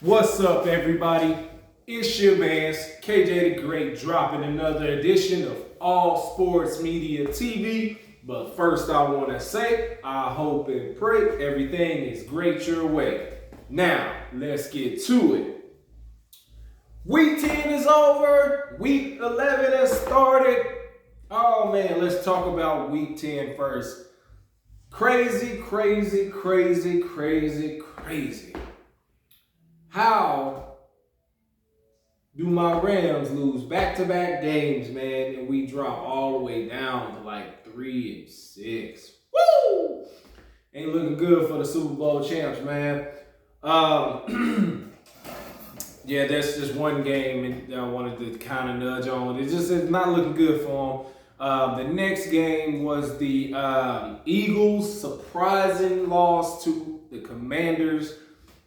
What's up, everybody? It's your man, KJ the Great, dropping another edition of All Sports Media TV. But first, I want to say, I hope and pray everything is great your way. Now, let's get to it. Week 10 is over. Week 11 has started. Oh, man, let's talk about Week 10 first. Crazy. How do my Rams lose back-to-back games, man, and we drop all the way down to like 3-6? Woo! Ain't looking good for the Super Bowl champs, man. Yeah, that's just one game that I wanted to kind of nudge on. It's not looking good for them. The next game was the Eagles' surprising loss to the Commanders.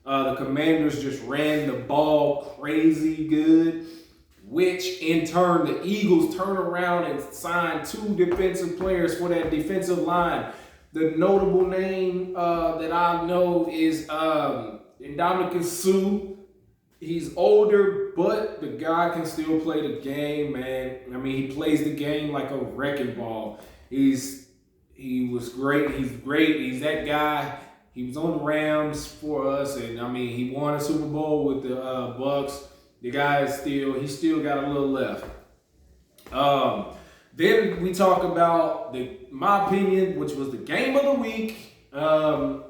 The Commanders just ran the ball crazy good, which in turn the Eagles turned around and signed two defensive players for that defensive line. The notable name that I know is Ndamukong Suh. He's older, but the guy can still play the game, man. I mean, he plays the game like a wrecking ball. He was great. He's great. He's that guy. He was on the Rams for us, and I mean, he won a Super Bowl with the Bucks. The guy he still got a little left. Then we talk about my opinion, which was the game of the week. My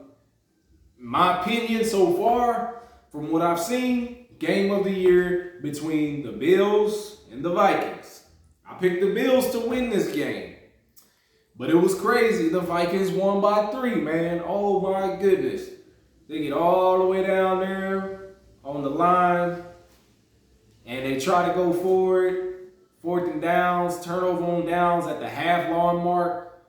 opinion so far, from what I've seen, game of the year between the Bills and the Vikings. I picked the Bills to win this game. But it was crazy. The Vikings won by 3, man. Oh, my goodness. They get all the way down there on the line, and they try to go for it. 4th and downs, turnover on downs at the half-lawn mark.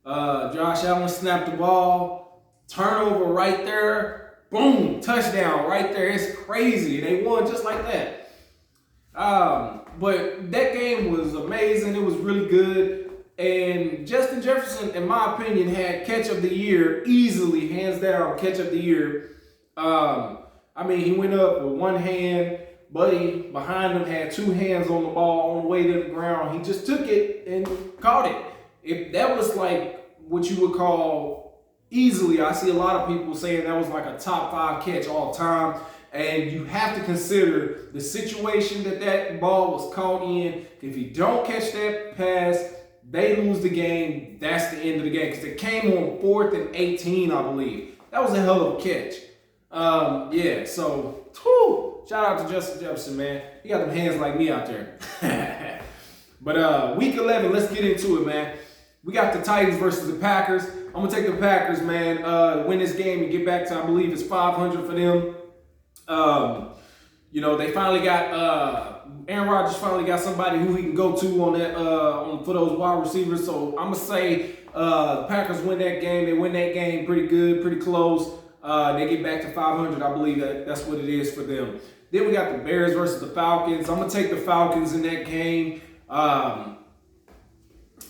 Josh Allen snapped the ball. Turnover right there. Boom, touchdown right there. It's crazy. They won just like that. But that game was amazing. It was really good. And Justin Jefferson, in my opinion, had catch of the year easily, hands down, catch of the year. I mean, he went up with one hand. Buddy behind him had 2 hands on the ball on the way to the ground. He just took it and caught it. If that was like what you would call easily, I see a lot of people saying that was like a top 5 catch all time. And you have to consider the situation that ball was caught in. If you don't catch that pass, they lose the game. That's the end of the game. Because it came on 4th and 18, I believe. That was a hell of a catch. So shout out to Justin Jefferson, man. He got them hands like me out there. But week 11, let's get into it, man. We got the Titans versus the Packers. I'm going to take the Packers, man, win this game and get back to, I believe it's 500 for them. They finally got Aaron Rodgers finally got somebody who he can go to on that for those wide receivers. So I'm gonna say the Packers win that game. They win that game pretty good, pretty close. They get back to 500. I believe that's what it is for them. Then we got the Bears versus the Falcons. I'm gonna take the Falcons in that game.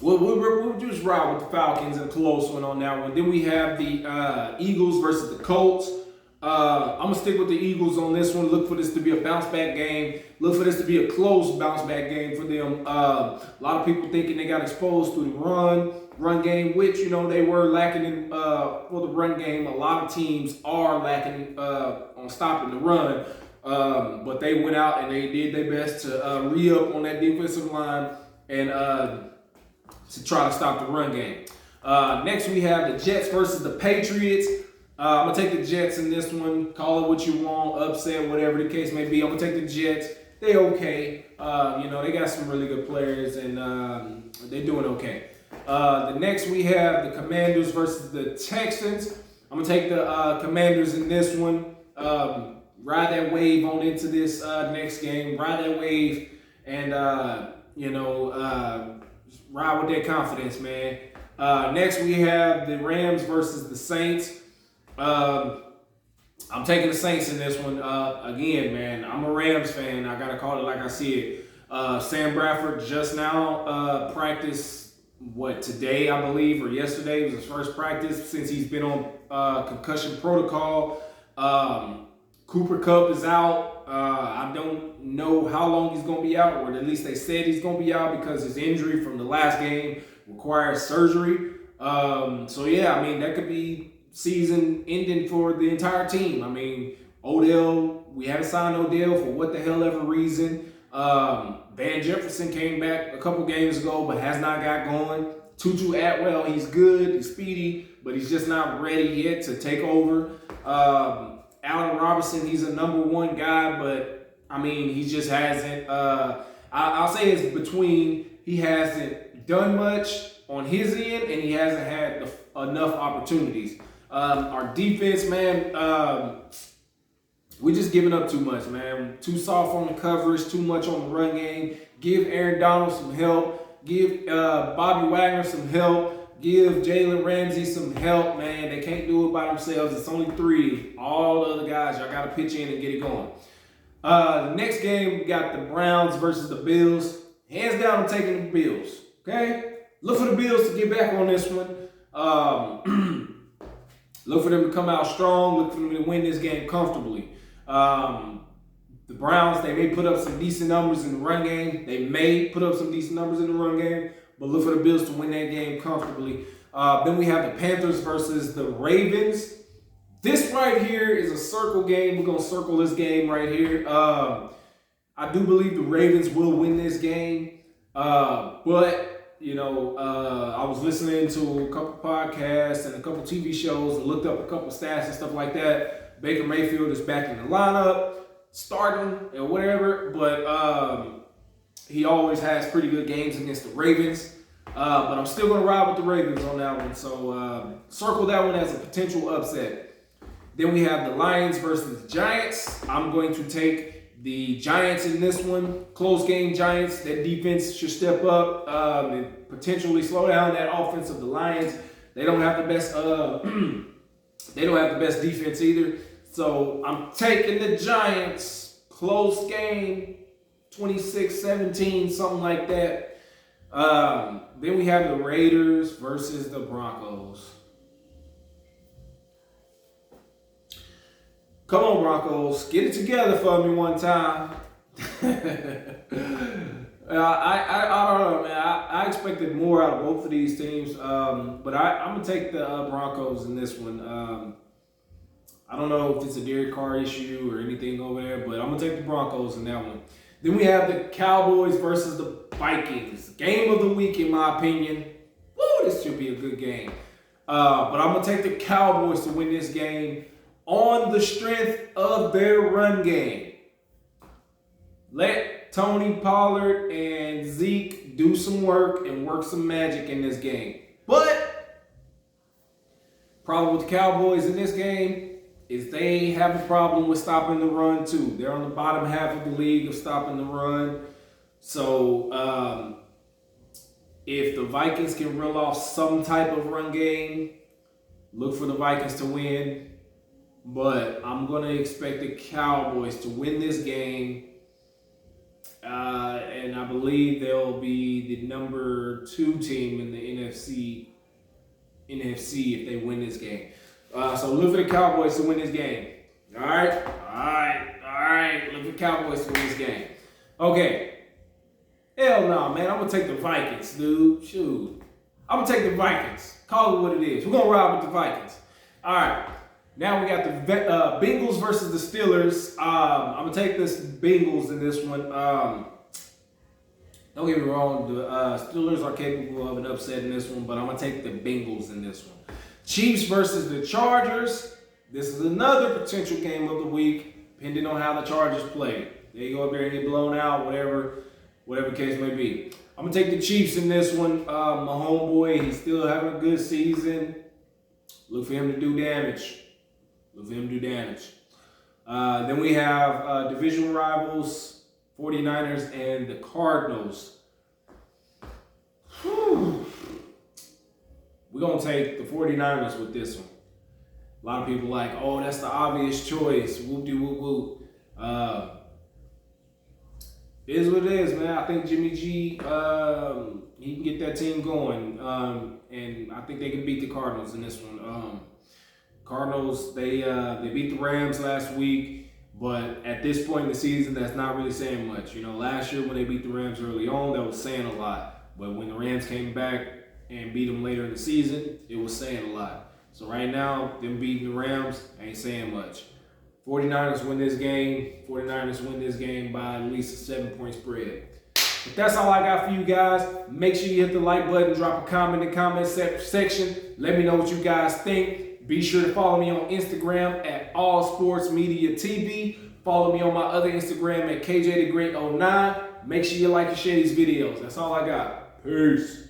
We'll just ride with the Falcons and a close one on that one. Then we have the Eagles versus the Colts. I'm going to stick with the Eagles on this one. Look for this to be a bounce-back game. Look for this to be a close bounce-back game for them. A lot of people thinking they got exposed through the run game, which, they were lacking in for the run game. A lot of teams are lacking on stopping the run. But they went out and they did their best to re-up on that defensive line and to try to stop the run game. Next, we have the Jets versus the Patriots. I'm going to take the Jets in this one. Call it what you want, upset, whatever the case may be. I'm going to take the Jets. They okay. They got some really good players, and they're doing okay. The next we have the Commanders versus the Texans. I'm going to take the Commanders in this one. Ride that wave on into this next game. Ride that wave and, ride with that confidence, man. Next we have the Rams versus the Saints. I'm taking the Saints in this one. Again, man, I'm a Rams fan. I got to call it like I see it. Sam Bradford just now practiced, today, I believe, or yesterday was his first practice since he's been on concussion protocol. Cooper Kupp is out. I don't know how long he's going to be out, or at least they said he's going to be out because his injury from the last game requires surgery. So yeah, I mean, that could be season ending for the entire team. I mean, Odell, we haven't signed Odell for what the hell ever reason. Van Jefferson came back a couple games ago, but has not got going. Tutu Atwell, he's good, he's speedy, but he's just not ready yet to take over. Allen Robinson, he's a number one guy, but I mean, he just hasn't. I'll say it's between he hasn't done much on his end and he hasn't had enough opportunities. Our defense, man, we're just giving up too much, man. Too soft on the coverage, too much on the run game. Give Aaron Donald some help. Give Bobby Wagner some help. Give Jalen Ramsey some help, man. They can't do it by themselves. It's only 3. All the other guys, y'all got to pitch in and get it going. The next game, we got the Browns versus the Bills. Hands down, I'm taking the Bills, okay? Look for the Bills to get back on this one. Look for them to come out strong. Look for them to win this game comfortably. The Browns, they may put up some decent numbers in the run game. But look for the Bills to win that game comfortably. Then we have the Panthers versus the Ravens. This right here is a circle game. We're going to circle this game right here. I do believe the Ravens will win this game. But, you know, I was listening to a couple podcasts and a couple TV shows and looked up a couple stats and stuff like that. Baker Mayfield is back in the lineup, starting or whatever. But he always has pretty good games against the Ravens. But I'm still going to ride with the Ravens on that one. So circle that one as a potential upset. Then we have the Lions versus the Giants. I'm going to take the Giants in this one. Close game Giants. That defense should step up and potentially slow down that offense of the Lions. They don't have the best defense either. So I'm taking the Giants. Close game. 26-17, something like that. Then we have the Raiders versus the Broncos. Come on, Broncos. Get it together for me one time. I don't know, man. I expected more out of both of these teams. But I'm going to take the Broncos in this one. I don't know if it's a Derek Carr issue or anything over there, but I'm going to take the Broncos in that one. Then we have the Cowboys versus the Vikings. Game of the week, in my opinion. Woo, this should be a good game. But I'm going to take the Cowboys to win this game on the strength of their run game. Let Tony Pollard and Zeke do some work and work some magic in this game. But problem with the Cowboys in this game is they have a problem with stopping the run too. They're on the bottom half of the league of stopping the run. So if the Vikings can reel off some type of run game, look for the Vikings to win. But I'm going to expect the Cowboys to win this game. And I believe they'll be the number 2 team in the NFC if they win this game. So look for the Cowboys to win this game. All right. Look for the Cowboys to win this game. Okay. Hell no, man. I'm going to take the Vikings, dude. Shoot. I'm going to take the Vikings. Call it what it is. We're going to ride with the Vikings. All right. Now we got the Bengals versus the Steelers. I'm going to take this Bengals in this one. Don't get me wrong. The Steelers are capable of an upset in this one, but I'm going to take the Bengals in this one. Chiefs versus the Chargers. This is another potential game of the week, depending on how the Chargers play. They go up there and get blown out, whatever case may be. I'm going to take the Chiefs in this one. My homeboy, he's still having a good season. Look for him to do damage. Then we have division rivals, 49ers and the Cardinals. We're going to take the 49ers with this one. A lot of people like, oh, that's the obvious choice. Whoop-de-whoop-whoop. It is what it is, man. I think Jimmy G, he can get that team going. And I think they can beat the Cardinals in this one. Cardinals, they beat the Rams last week. But at this point in the season, that's not really saying much. You know, last year when they beat the Rams early on, that was saying a lot. But when the Rams came back and beat them later in the season, it was saying a lot. So right now, them beating the Rams ain't saying much. 49ers win this game. 49ers win this game by at least a 7-point spread. But that's all I got for you guys. Make sure you hit the like button, drop a comment in the comment section. Let me know what you guys think. Be sure to follow me on Instagram at AllSportsMediaTV. Follow me on my other Instagram at KJTheGreat09. Make sure you like and share these videos. That's all I got. Peace.